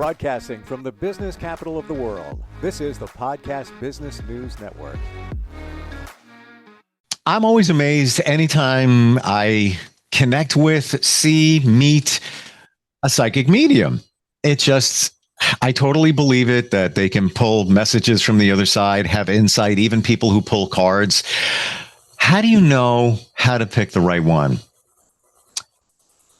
Broadcasting from the business capital of the world, this is the Podcast Business News Network. I'm always amazed anytime I connect with, see, meet a psychic medium. I totally believe it that they can pull messages from the other side, have insight, even people who pull cards. How do you know how to pick the right one?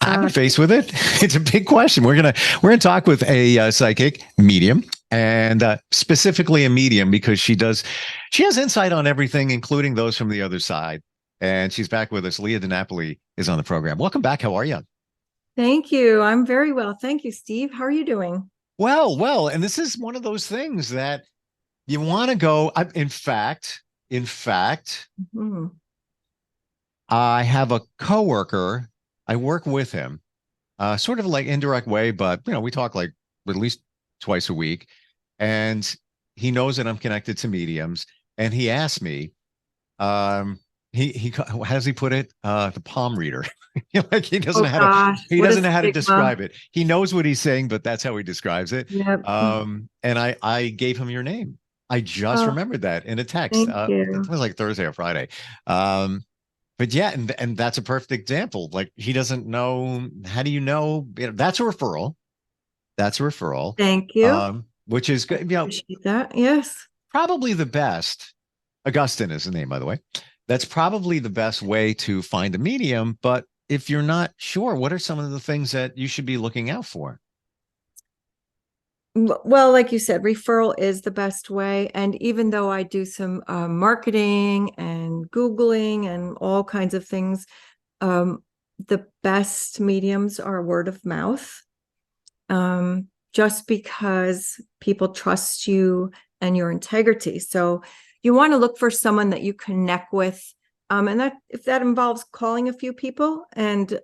I've been faced with it. It's a big question. We're gonna talk with a psychic medium, and specifically a medium because she has insight on everything, including those from the other side. And she's back with us. Leah DiNapoli is on the program. Welcome back. How are you? Thank you. I'm very well. Thank you, Steve. How are you doing? Well. And this is one of those things that you want to go. In fact, Mm-hmm. I have a coworker. I work with him, sort of like indirect way, but we talk like at least twice a week, and he knows that I'm connected to mediums, and he asked me, he how does he put it? The palm reader. Like he doesn't know how to describe it. He knows what he's saying, but that's how he describes it. Yep. And I gave him your name. I just remembered that in a text. It was like Thursday or Friday. But yeah, and that's a perfect example. Like he doesn't know. How do you know? That's a referral. Thank you. Which is good. Appreciate that. Yes. Probably the best. Augustine is the name, by the way. That's probably the best way to find a medium. But if you're not sure, what are some of the things that you should be looking out for? Well, like you said, referral is the best way. And even though I do some marketing and Googling and all kinds of things, the best mediums are word of mouth. Just because people trust you and your integrity. So you want to look for someone that you connect with. And that if that involves calling a few people and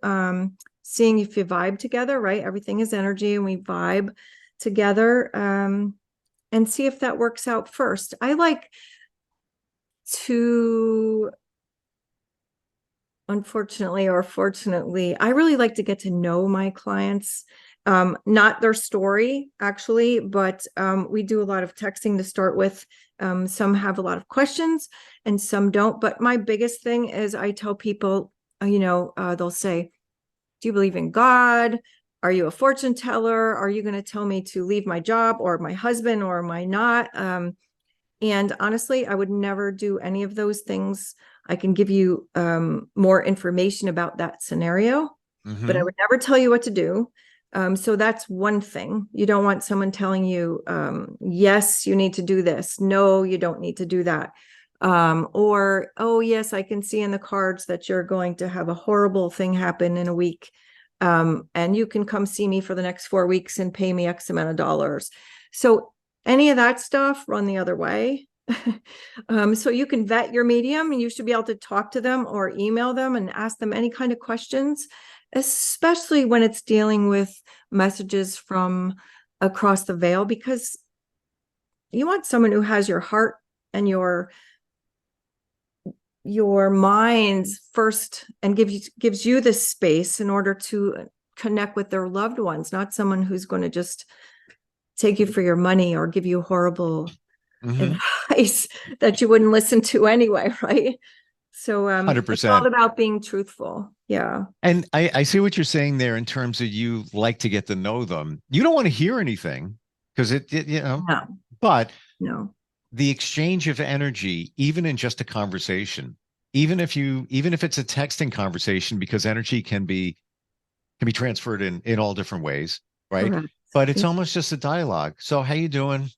seeing if you vibe together, right? Everything is energy and we vibe together, and see if that works out first. I like to, unfortunately or fortunately, I really like to get to know my clients, not their story actually, but we do a lot of texting to start with. Some have a lot of questions and some don't. But my biggest thing is I tell people, they'll say, do you believe in God? Are you a fortune teller? Are you going to tell me to leave my job or my husband, or am I not? And honestly, I would never do any of those things. I can give you more information about that scenario, but I would never tell you what to do. So that's one thing. You don't want someone telling you, yes, you need to do this. No, you don't need to do that. Or, oh, yes, I can see in the cards that you're going to have a horrible thing happen in a week. And you can come see me for the next 4 weeks and pay me X amount of dollars. So any of that stuff, run the other way. So you can vet your medium, and you should be able to talk to them or email them and ask them any kind of questions, especially when it's dealing with messages from across the veil, because you want someone who has your heart and your minds first, and gives you the space in order to connect with their loved ones, not someone who's going to just take you for your money or give you horrible advice that you wouldn't listen to anyway, right? So 100%. It's all about being truthful. Yeah. And I see what you're saying there in terms of you like to get to know them. You don't want to hear anything because but no. The exchange of energy, even in just a conversation, even if it's a texting conversation, because energy can be transferred in all different ways, right? Correct. But it's almost just a dialogue. So how you doing?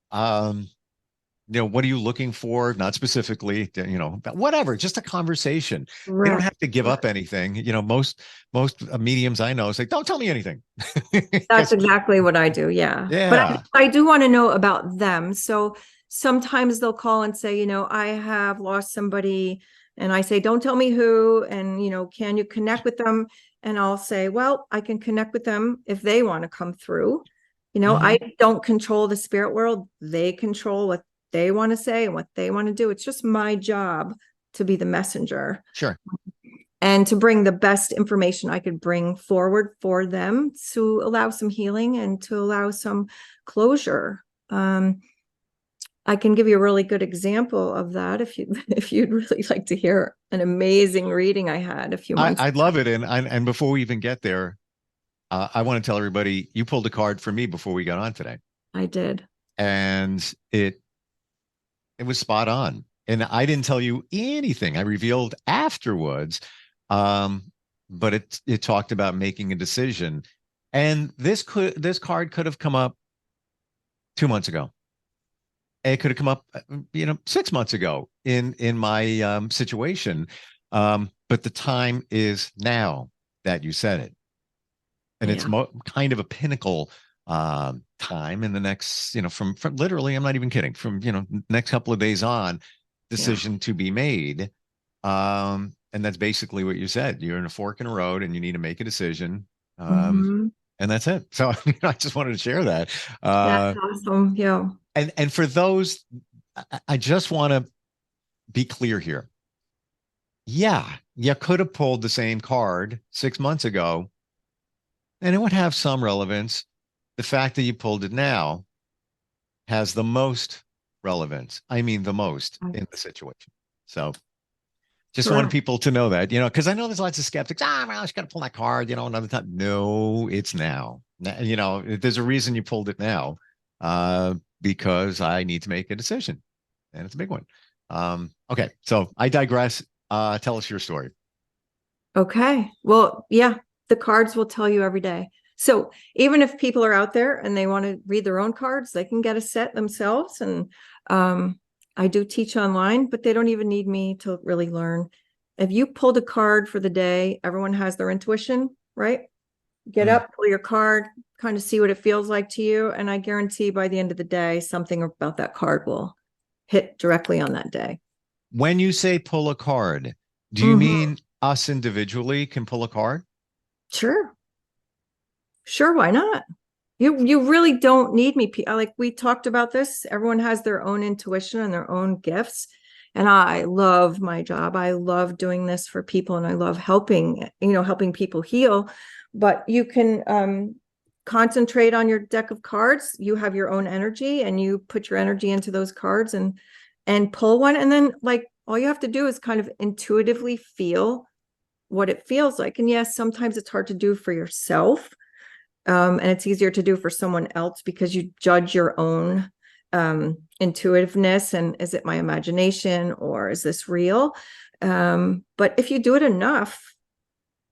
What are you looking for? Not specifically, whatever, just a conversation. Right. You don't have to give up anything. Most mediums I know say, don't tell me anything. That's exactly what I do. Yeah. But I do want to know about them. So sometimes they'll call and say, I have lost somebody, and I say, don't tell me who, and, can you connect with them? And I'll say, well, I can connect with them if they want to come through. I don't control the spirit world. They control what they want to say and what they want to do. It's just my job to be the messenger. Sure. and to bring the best information I could bring forward for them to allow some healing and to allow some closure. I can give you a really good example of that if you'd really like to hear an amazing reading I had a few months I'd love it. And before we even get there, I want to tell everybody you pulled a card for me before we got on today. I did. And it was spot on. And I didn't tell you anything. I revealed afterwards. But it talked about making a decision. And this card could have come up 2 months ago. It could have come up, 6 months ago in my situation. But the time is now that you said it. And it's kind of a pinnacle time in the next, from literally, I'm not even kidding, from, next couple of days on, decision to be made. And that's basically what you said. You're in a fork in a road and you need to make a decision. And that's it. So I just wanted to share that. That's awesome. Yeah. And for those, I just want to be clear here. Yeah, you could have pulled the same card 6 months ago, and it would have some relevance. The fact that you pulled it now has the most relevance. I mean, the most in the situation. So just wanted people to know that, because I know there's lots of skeptics. Well, I just got to pull that card, another time. No, it's now. There's a reason you pulled it now, because I need to make a decision, and it's a big one. Okay, so I digress. Tell us your story. Okay. Well, yeah, the cards will tell you every day. So even if people are out there and they want to read their own cards, they can get a set themselves. And I do teach online, but they don't even need me to really learn. If you pulled a card for the day, everyone has their intuition, right? Get up, pull your card, kind of see what it feels like to you. And I guarantee by the end of the day, something about that card will hit directly on that day. When you say pull a card, do you mean us individually can pull a card? Sure. Sure, why not? You really don't need me. Like we talked about this. Everyone has their own intuition and their own gifts. And I love my job. I love doing this for people, and I love helping people heal. But you can concentrate on your deck of cards. You have your own energy, and you put your energy into those cards and pull one. And then all you have to do is kind of intuitively feel what it feels like. And yes, sometimes it's hard to do for yourself. And it's easier to do for someone else because you judge your own intuitiveness. And is it my imagination or is this real? But if you do it enough,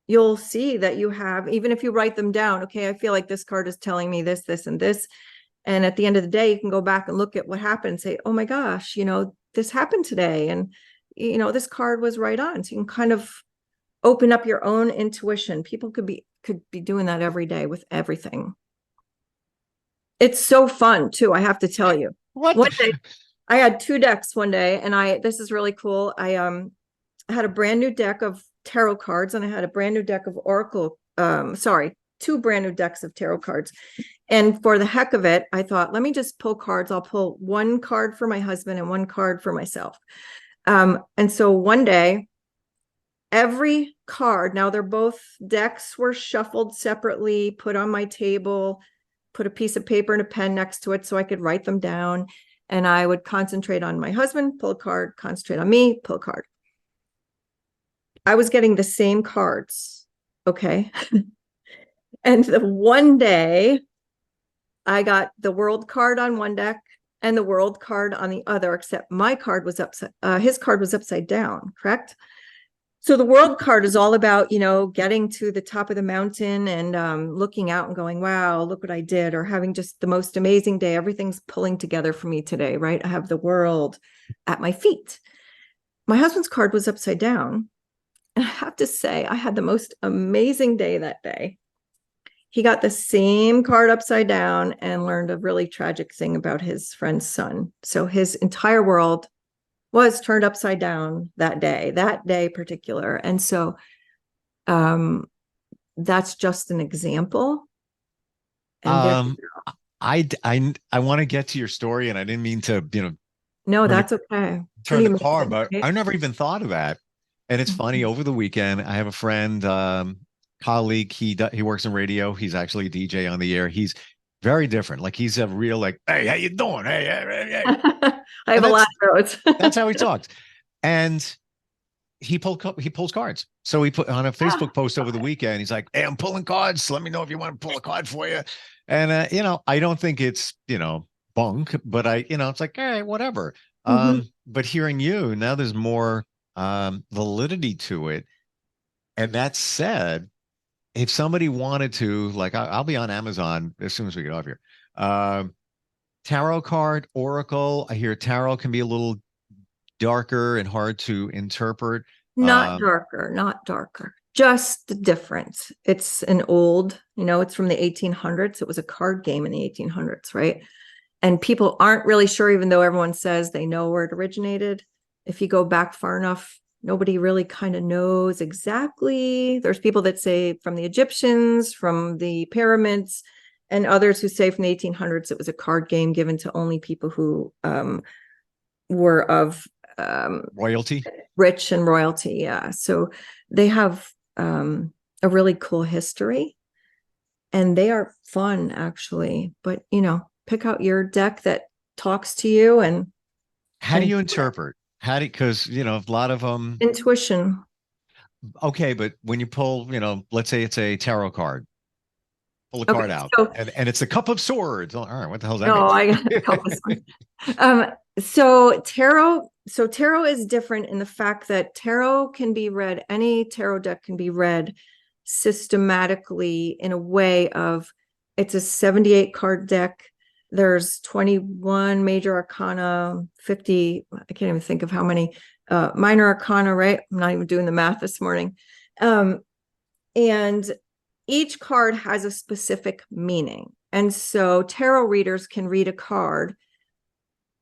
you'll see that you have, even if you write them down, okay, I feel like this card is telling me this, this, and this. And at the end of the day, you can go back and look at what happened and say, oh my gosh, this happened today. And, this card was right on. So you can kind of open up your own intuition. People could be doing that every day with everything. It's so fun too, I have to tell you. One day, I had 2 decks one day, and this is really cool. I had a brand new deck of tarot cards, and I had a brand new deck of Oracle, 2 brand new decks of tarot cards. And for the heck of it, I thought, let me just pull cards. I'll pull 1 card for my husband and 1 card for myself. And so one day, every card, now they're both decks were shuffled separately, put on my table, put a piece of paper and a pen next to it so I could write them down. And I would concentrate on my husband, pull a card, concentrate on me, pull a card. I was getting the same cards. Okay. And the one day I got the world card on one deck and the world card on the other, except my card was his card was upside down, correct? So the world card is all about, getting to the top of the mountain and looking out and going, wow, look what I did, or having just the most amazing day. Everything's pulling together for me today, right? I have the world at my feet. My husband's card was upside down. And I have to say, I had the most amazing day that day. He got the same card upside down and learned a really tragic thing about his friend's son. So his entire world was turned upside down that day particular. And so that's just an example. And I want to get to your story, and I didn't mean to, no, that's okay. Turn the car, but I never even thought of that. And it's funny, over the weekend, I have a friend, colleague, he works in radio. He's actually a DJ on the air. He's very different. Like he's a real like, hey, how you doing? Hey, hey, hey, hey. I have And a lot of those. that's how he talks. And he pulls cards. So he put on a Facebook post over the weekend. He's like, hey, I'm pulling cards. Let me know if you want to pull a card for you. And you know, I don't think it's, you know, bunk, but it's like, all right, whatever. But hearing you now, there's more validity to it. And that said, if somebody wanted to, like, I'll be on Amazon as soon as we get off here. Tarot card, Oracle. I hear tarot can be a little darker and hard to interpret. Not darker, not darker. Just the difference. It's an old, it's from the 1800s. It was a card game in the 1800s, right? And people aren't really sure, even though everyone says they know where it originated. If you go back far enough, nobody really kind of knows exactly. There's people that say from the Egyptians, from the pyramids, and others who say from the 1800s it was a card game given to only people who were of royalty, rich and royalty. Yeah. So they have a really cool history, and they are fun actually. But pick out your deck that talks to you. And how do you interpret? Because a lot of intuition. Okay, but when you pull, let's say it's a tarot card, pull a card out, and it's the Cup of Swords. All right, what the hell is that? No, I got a Cup of Swords. So tarot is different in the fact that tarot can be read. Any tarot deck can be read systematically in a way of, it's a 78 card deck. There's 21 major arcana, 50, I can't even think of how many minor arcana, right? I'm not even doing the math this morning. And each card has a specific meaning. And so tarot readers can read a card.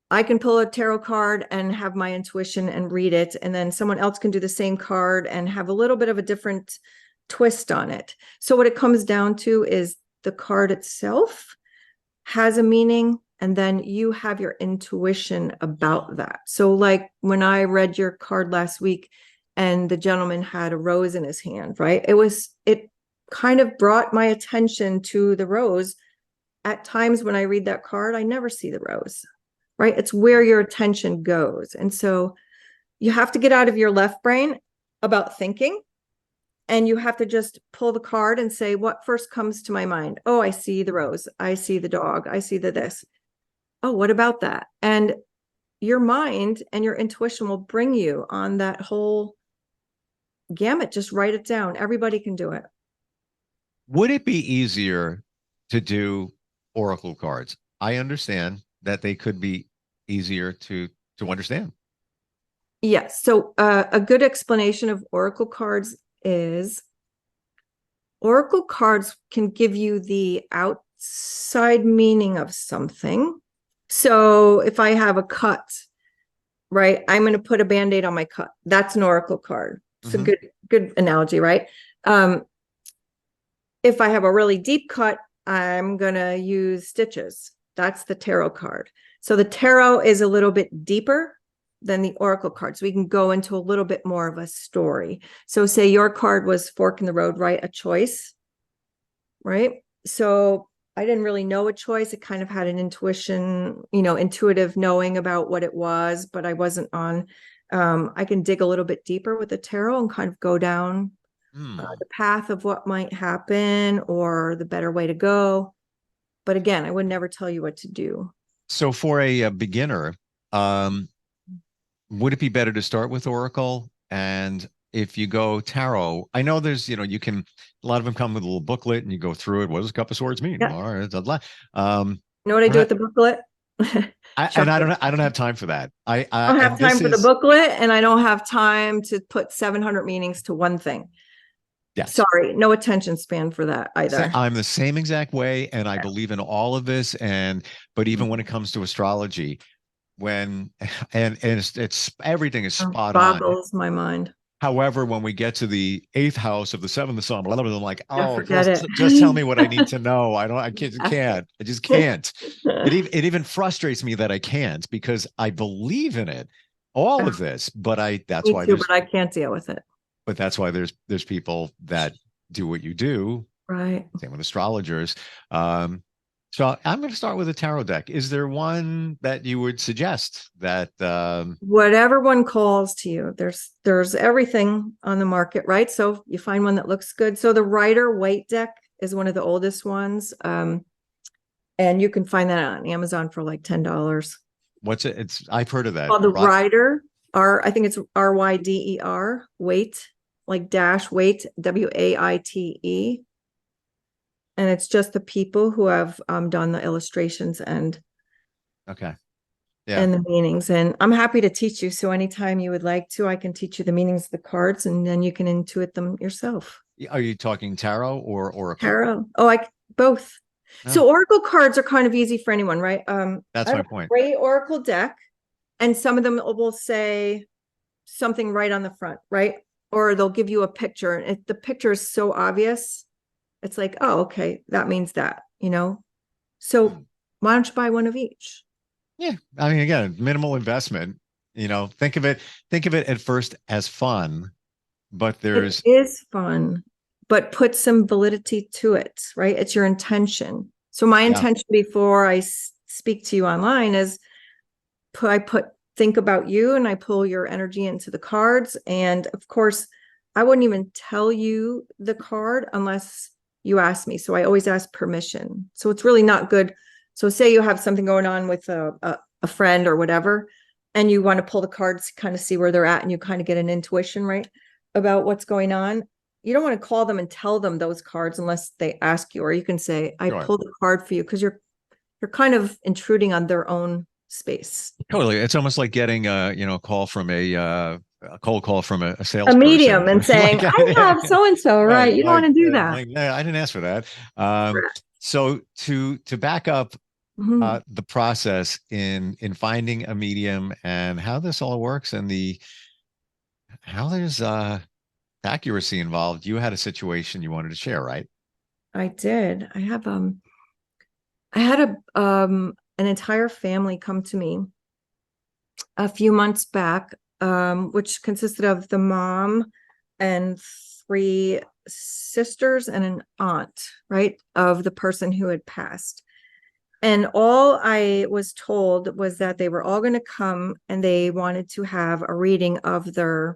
I can pull a tarot card and have my intuition and read it. And then someone else can do the same card and have a little bit of a different twist on it. So what it comes down to is the card itself has a meaning, and then you have your intuition about that. So like when I read your card last week and the gentleman had a rose in his hand, right? It kind of brought my attention to the rose. At times when I read that card, I never see the rose, right? It's where your attention goes. And so you have to get out of your left brain about thinking, and you have to just pull the card and say, what first comes to my mind? Oh, I see the rose. I see the dog. I see the this. Oh, what about that? And your mind and your intuition will bring you on that whole gamut. Just write it down. Everybody can do it. Would it be easier to do oracle cards? I understand that they could be easier to understand. Yes. So a good explanation of oracle cards is oracle cards can give you the outside meaning of something. So if I have a cut, right, I'm going to put a Band-Aid on my cut. That's an oracle card. It's a good analogy, right? If I have a really deep cut, I'm going to use stitches. That's the tarot card. So the tarot is a little bit deeper than the oracle cards. We can go into a little bit more of a story. So say your card was fork in the road, right? A choice, right? So I didn't really know a choice. It kind of had an intuition, intuitive knowing about what it was, but I wasn't on. I can dig a little bit deeper with the tarot and kind of go down the path of what might happen or the better way to go. But again, I would never tell you what to do. So for a beginner, would it be better to start with oracle? And if you go tarot, I know there's, you can, a lot of them come with a little booklet and you go through it. What does Cup of Swords mean? Yeah. All right, you know what I do with the booklet? I don't have time for that. I don't have time for the booklet, and I don't have time to put 700 meanings to one thing. Yes. Sorry, no attention span for that either. I'm the same exact way, and I believe in all of this. But even when it comes to astrology, it's everything is spot on. Boggles my mind. However, when we get to the 8th house of the 7th Psalm, I'm like, oh, just tell me what I need to know. I just can't. It even frustrates me that I can't, because I believe in it all of this, but that's Me why too, but I can't deal with it. but that's why there's people that do what you do. Right. Same with astrologers. So I'm going to start with a tarot deck. Is there one that you would suggest that Whatever one calls to you, there's everything on the market, right? So you find one that looks good. So the Rider White deck is one of the oldest ones. And you can find that on Amazon for like $10. what's it? I've heard of that. Called the Rider, I think it's RYDER, weight, like dash weight, WAITE. And it's just the people who have done the illustrations and Okay. Yeah. and the meanings. And I'm happy to teach you. So anytime you would like to, I can teach you the meanings of the cards, and then you can intuit them yourself. Are you talking tarot or oracle? Tarot. Oh, both. Oh. So oracle cards are kind of easy for anyone, right? That's I my have a point. great oracle deck, and some of them will say something right on the front, right? Or they'll give you a picture, and if the picture is so obvious, it's like, oh, okay, that means that, So why don't you buy one of each? Yeah. I mean, again, minimal investment. Think of it at first as fun, but It is fun, but put some validity to it, right? It's your intention. So my intention before I speak to you online is think about you, and I pull your energy into the cards. And of course, I wouldn't even tell you the card unless you ask me. So I always ask permission. So it's really not good. So say you have something going on with a friend or whatever, and you want to pull the cards to kind of see where they're at, and you kind of get an intuition, right, about what's going on. You don't want to call them and tell them those cards unless they ask you, or you can say, I pulled a card for you, because you're kind of intruding on their own space. Totally. It's almost like getting a call from a cold call from a salesperson. A medium, and saying, like I have so-and-so, right? You don't want to do that. Yeah, I didn't ask for that. So to back up the process in finding a medium and how this all works, and how there's accuracy involved. You had a situation you wanted to share, right? I did. I had an entire family come to me a few months back, which consisted of the mom and 3 sisters and an aunt, right, of the person who had passed. And all I was told was that they were all going to come, and they wanted to have a reading of the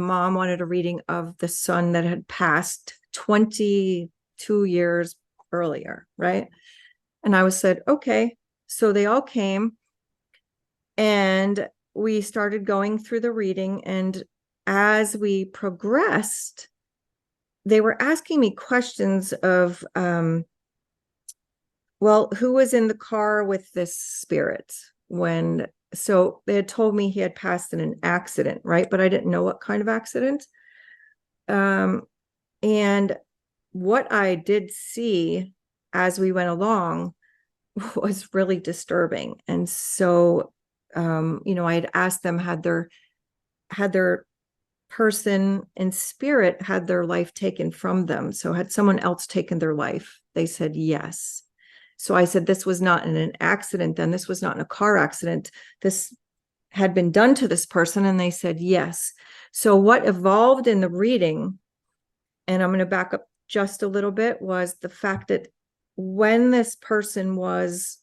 mom wanted a reading of the son that had passed 22 years earlier, right? And I said, okay. So they all came, and we started going through the reading. And as we progressed, they were asking me questions of, well, who was in the car with this spirit so they had told me he had passed in an accident, right? But I didn't know what kind of accident. And what I did see as we went along was really disturbing. And so, I'd asked them, had their person in spirit had their life taken from them? So had someone else taken their life? They said yes. So I said, this was not in an accident, then. This was not in a car accident. This had been done to this person. And they said yes. So what evolved in the reading, and I'm going to back up just a little bit, was the fact that when this person was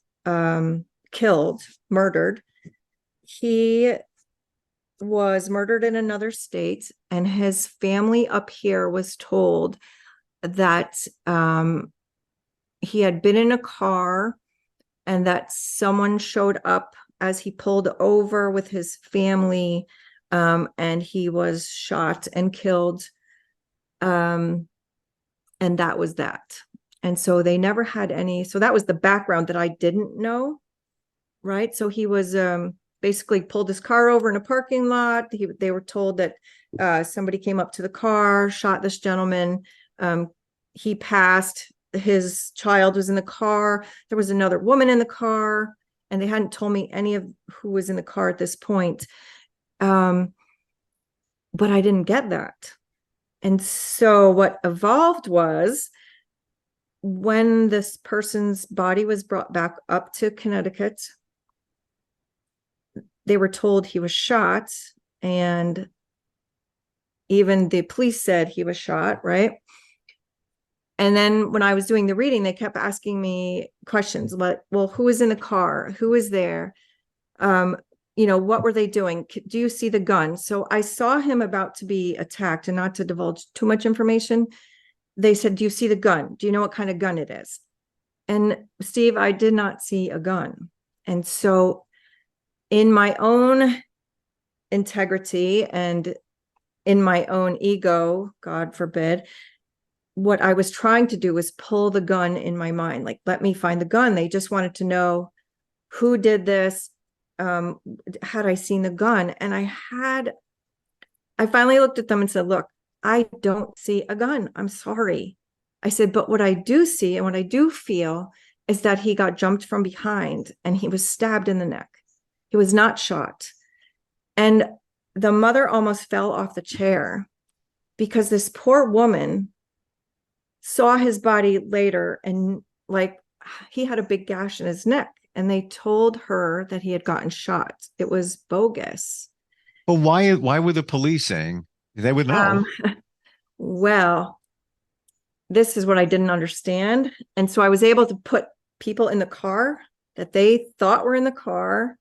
murdered, he was murdered in another state, and his family up here was told that he had been in a car, and that someone showed up as he pulled over with his family, and he was shot and killed. And that was that. And so they never had so that was the background that I didn't know, right? So he was basically pulled his car over in a parking lot. They were told that somebody came up to the car, shot this gentleman. He passed. His child was in the car. There was another woman in the car, and they hadn't told me any of who was in the car at this point. But I didn't get that. And so what evolved was, when this person's body was brought back up to Connecticut, they were told he was shot, and even the police said he was shot, right? And then when I was doing the reading, they kept asking me questions like, well, who was in the car? Who was there? What were they doing? Do you see the gun? So I saw him about to be attacked, and not to divulge too much information. They said, do you see the gun? Do you know what kind of gun it is? And Steve, I did not see a gun. And so in my own integrity and in my own ego, God forbid, what I was trying to do was pull the gun in my mind. Like, let me find the gun. They just wanted to know who did this. Had I seen the gun? And I finally looked at them and said, look, I don't see a gun. I'm sorry. I said, but what I do see and what I do feel is that he got jumped from behind and he was stabbed in the neck. He was not shot. And the mother almost fell off the chair because this poor woman saw his body later, and like, he had a big gash in his neck, and they told her that he had gotten shot. It was bogus. But why were the police saying they would know? Well, this is what I didn't understand. And so I was able to put people in the car that they thought were in the car,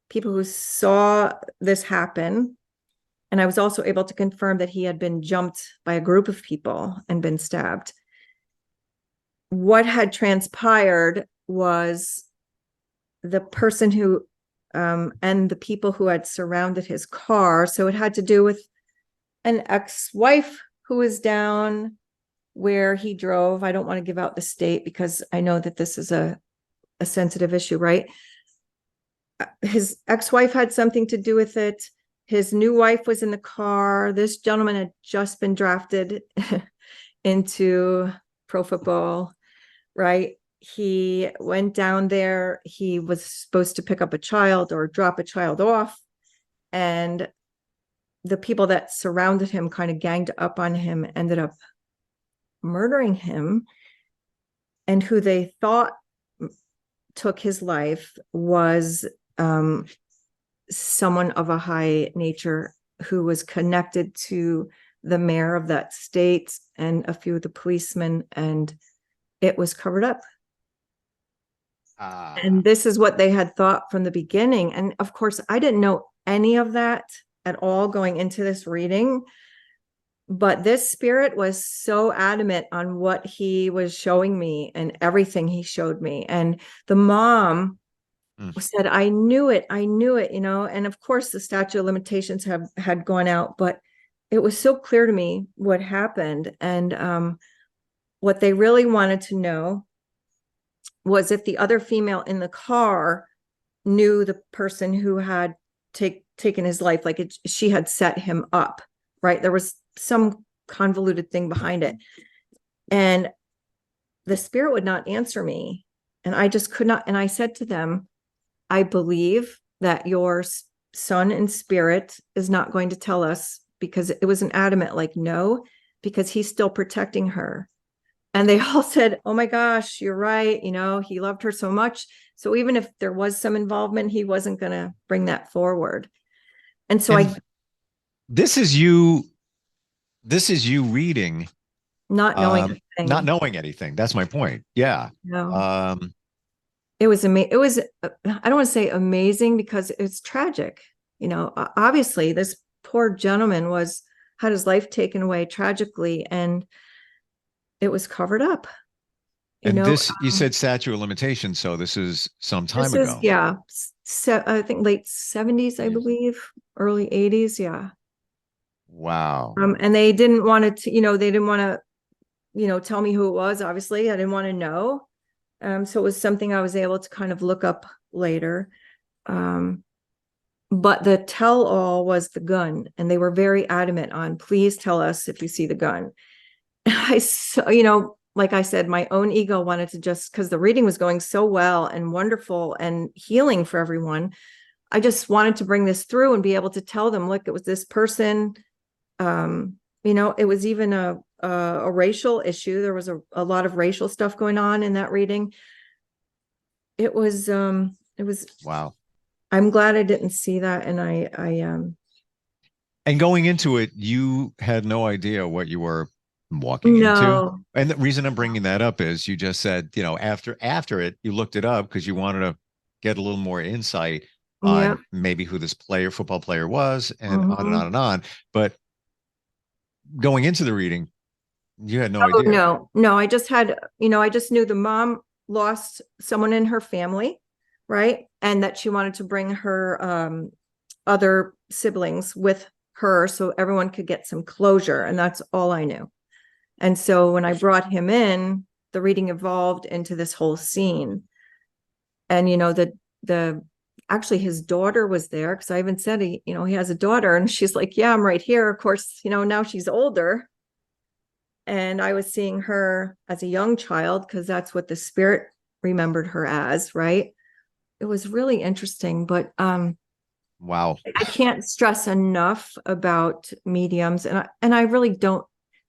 people who saw this happen. And I was also able to confirm that he had been jumped by a group of people and been stabbed. What had transpired was the person who, and the people who had surrounded his car. So it had to do with an ex-wife who was down where he drove. I don't want to give out the state because I know that this is a sensitive issue, right? His ex-wife had something to do with it. His new wife was in the car. This gentleman had just been drafted into pro football, right? He went down there. He was supposed to pick up a child or drop a child off. And the people that surrounded him kind of ganged up on him, ended up murdering him. And who they thought took his life was someone of a high nature who was connected to the mayor of that state and a few of the policemen, and it was covered up. And this is what they had thought from the beginning. And of course, I didn't know any of that at all going into this reading. But this spirit was so adamant on what he was showing me and everything he showed me. And the mom said, I knew it, and of course the statute of limitations had gone out, but it was so clear to me what happened. And what they really wanted to know was if the other female in the car knew the person who had taken his life, like she had set him up, right? There was some convoluted thing behind it. And the spirit would not answer me. And I just could not. And I said to them, I believe that your son in spirit is not going to tell us, because it was an adamant, like, no, because he's still protecting her. And they all said, oh my gosh, you're right. He loved her so much. So even if there was some involvement, he wasn't going to bring that forward. And so this is you reading, not knowing anything. Not knowing anything. That's my point. Yeah. No. It was amazing. It was, I don't want to say amazing because it's tragic. Obviously this poor gentleman had his life taken away tragically, and it was covered up. You said statute of limitations. So this is some time ago. Yeah. So I think late 70s, I believe, early 80s. Yeah. Wow. And they didn't want to, they didn't want to, tell me who it was. Obviously I didn't want to know. So it was something I was able to kind of look up later. But the tell-all was the gun, and they were very adamant on, please tell us if you see the gun. Like I said, my own ego wanted to, just because the reading was going so well and wonderful and healing for everyone, I just wanted to bring this through and be able to tell them, look, it was this person. It was even a racial issue. There was a lot of racial stuff going on in that reading. It was wow. I'm glad I didn't see that. And And going into it, you had no idea what you were walking into. no, And the reason I'm bringing that up is you just said, after it, you looked it up because you wanted to get a little more insight yeah. on maybe who this football player was, and on and Mhm. on and on. But going into the reading, you had no Oh, idea. no, no, I just had, I just knew the mom lost someone in her family, right? And that she wanted to bring her other siblings with her so everyone could get some closure. And that's all I knew. And so when I brought him in, the reading evolved into this whole scene. And the actually his daughter was there, because I even said he has a daughter, and she's like, yeah, I'm right here. Of course, now she's older. And I was seeing her as a young child because that's what the spirit remembered her as, right? It was really interesting, but Wow. I can't stress enough about mediums, and I really don't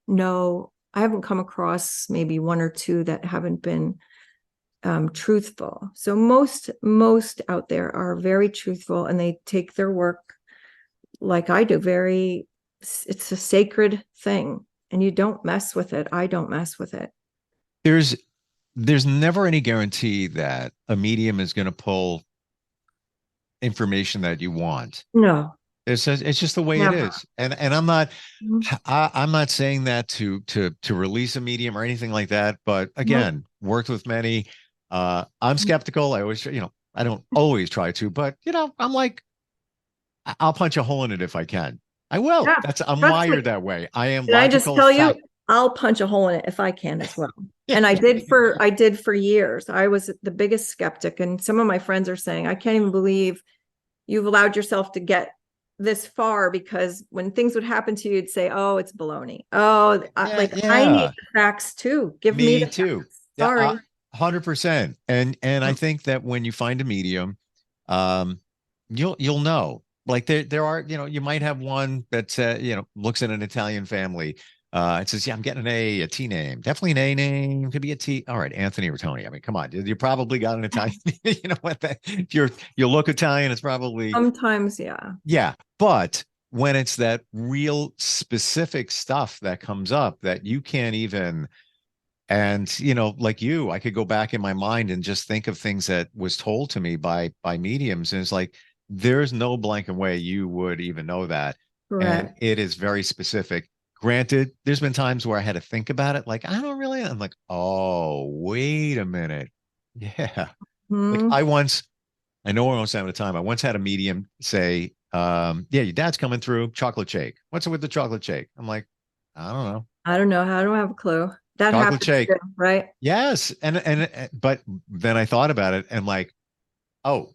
know. I haven't come across maybe one or two that haven't been truthful. So most out there are very truthful, and they take their work like I do. It's a sacred thing, and you don't mess with it. I don't mess with it. There's there's never any guarantee that a medium is going to pull information that you want. No, It's just the way it never. is. And I'm not saying that to release a medium or anything like that. But Nope. again, worked with many. I'm skeptical. I always, I don't always try to, but I'm like, I'll punch a hole in it if I can. I will. Yeah, I'm trust me. wired that way. I am Did I just logical, tell you? fact. I'll punch a hole in it if I can as well. Yeah. And I did for years. I was the biggest skeptic, and some of my friends are saying, I can't even believe you've allowed yourself to get this far, because when things would happen to you, you'd say, oh, it's baloney. Oh, Yeah, like I need yeah. the facts too. Give me Me the too. facts. Yeah, Sorry. 100%. And I think that when you find a medium, um, you'll know. Like there are, you might have one that looks at an Italian family. It says, yeah, I'm getting a T name. Definitely an A name. Could be a T. All right, Anthony or Tony. I mean, come on. You probably got an Italian. You know what that if you look Italian, it's probably Sometimes, yeah. yeah. But when it's that real specific stuff that comes up that you can't even, and like I could go back in my mind and just think of things that was told to me by mediums, and it's like there's no blanket way you would even know that. And Correct. it is very specific. Granted, there's been times where I had to think about it, like I don't really, I'm like, oh, wait a minute. Yeah. Like Hmm. I know we're almost out of time. I once had a medium say, yeah, your dad's coming through, chocolate shake. What's it with the chocolate shake? I'm like, I don't know. I don't know. I don't have a clue. That Chocolate happens too, shake. right? Yes. And but then I thought about it and like, oh,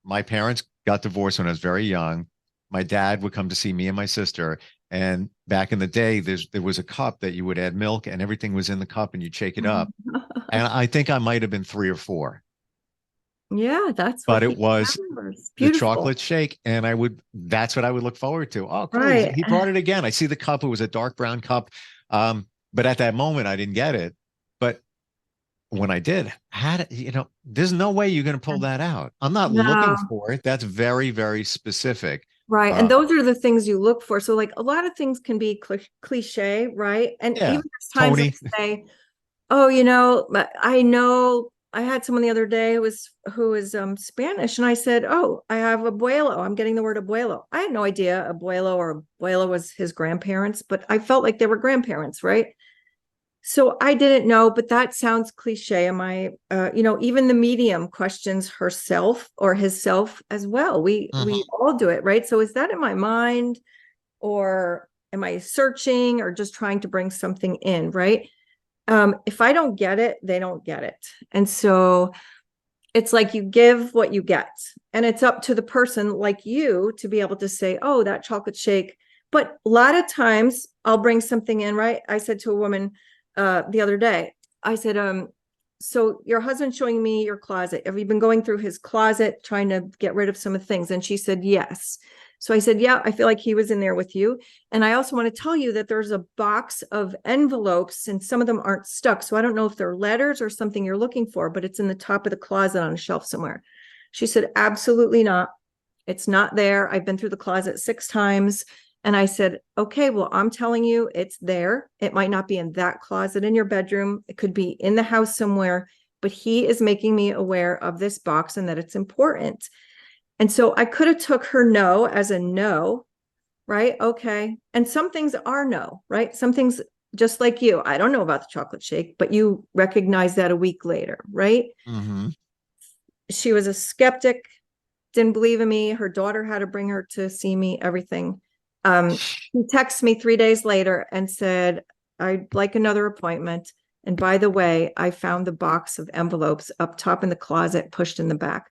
my parents got divorced when I was very young. My dad would come to see me and my sister. And back in the day, there was a cup that you would add milk and everything was in the cup and you'd shake it up. And I think I might have been 3 or 4, Yeah, that's what but it he was remembers. the Beautiful. chocolate shake. And that's what I would look forward to. Oh, cool. Right. He brought it again. I see the cup. It was a dark brown cup. But at that moment, I didn't get it. But when I did, there's no way you're going to pull that out. I'm not looking No. for it. That's very, very specific. Right. And Uh, those are the things you look for. So, like, a lot of things can be cliche, right? And yeah, even there's times Tony. I say, oh, but I know I had someone the other day who is Spanish, and I said, oh, I have abuelo. I'm getting the word abuelo. I had no idea abuelo was his grandparents, but I felt like they were grandparents, right? So I didn't know, but that sounds cliche. Am I, even the medium questions herself or his self as well. We Mhm. all do it, right? So is that in my mind, or am I searching, or just trying to bring something in, right? If I don't get it, they don't get it. And so it's like you give what you get. And it's up to the person like you to be able to say, oh, that chocolate shake. But a lot of times I'll bring something in, right? I said to a woman the other day, I said, so your husband's showing me your closet. Have you been going through his closet trying to get rid of some of the things? And she said, yes. So I said, yeah, I feel like he was in there with you. And I also want to tell you that there's a box of envelopes, and some of them aren't stuck. So I don't know if they're letters or something you're looking for, but it's in the top of the closet on a shelf somewhere. She said, absolutely not. It's not there. I've been through the closet 6 times. And I said, okay, well, I'm telling you, it's there. It might not be in that closet in your bedroom. It could be in the house somewhere, but he is making me aware of this box and that it's important. And so I could have took her no as a no, right? Okay. And some things are no, right? Some things, just like you, I don't know about the chocolate shake, but you recognize that a week later, right? Mm-hmm. She was a skeptic, didn't believe in me. Her daughter had to bring her to see me, everything. He texted me 3 days later and said, I'd like another appointment. And by the way, I found the box of envelopes up top in the closet, pushed in the back.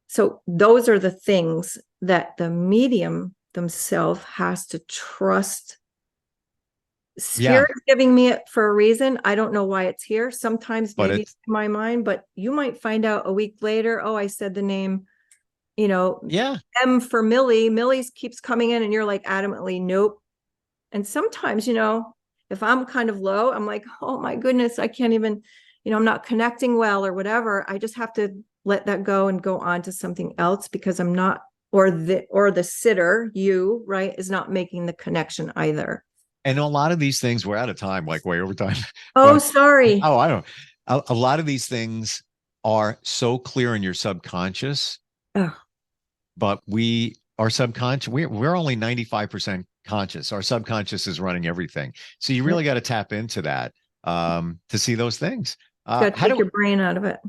So those are the things that the medium themselves has to trust. Spirit's giving me it for a reason. I don't know why it's here. Sometimes But maybe it's in my mind, but you might find out a week later, oh, I said the name, M for Millie. Millie's keeps coming in and you're like adamantly, nope. And sometimes, if I'm kind of low, I'm like, oh my goodness, I can't even, I'm not connecting well or whatever. I just have to let that go and go on to something else because I'm not, or the sitter, you, right, is not making the connection either. And a lot of these things, we're out of time, like way over time. Oh, sorry. Oh, I don't. A lot of these things are so clear in your subconscious, but our subconscious, we're only 95% conscious. Our subconscious is running everything. So you really got to tap into that to see those things. Got to take your brain out of it.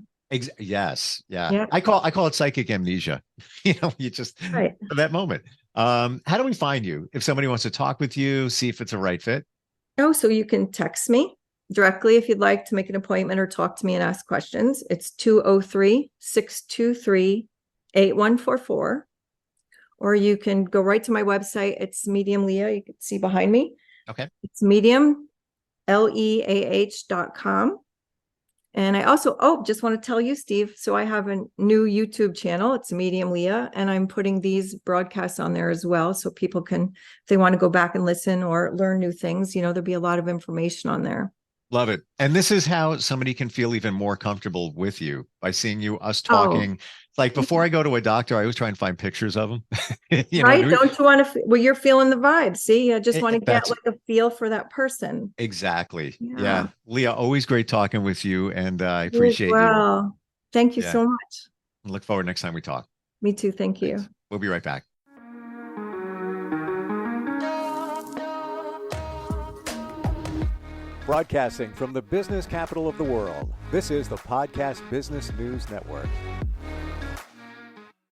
Yes. Yeah. Yep. I call it psychic amnesia. You just right. for that moment. How do we find you if somebody wants to talk with you, see if it's a right fit? Oh, so you can text me directly if you'd like to make an appointment or talk to me and ask questions. It's 203-623-8144. Or you can go right to my website. It's Medium Leah. You can see behind me. Okay. It's Medium, leah.com. And I also, just want to tell you, Steve, so I have a new YouTube channel. It's Medium Leah, and I'm putting these broadcasts on there as well. So people can, if they want to go back and listen or learn new things, there'll be a lot of information on there. Love it. And this is how somebody can feel even more comfortable with you by seeing us talking. Like before I go to a doctor, I always try and find pictures of them. Right? Don't you want to, you're feeling the vibe. See, I just want to get like a feel for that person. Exactly. Yeah. Leah, always great talking with you. And I You appreciate you. Thank you so much. Look forward next time we talk. Me too. Thank you. Thanks. We'll be right back. Broadcasting from the business capital of the world, this is the Podcast Business News Network.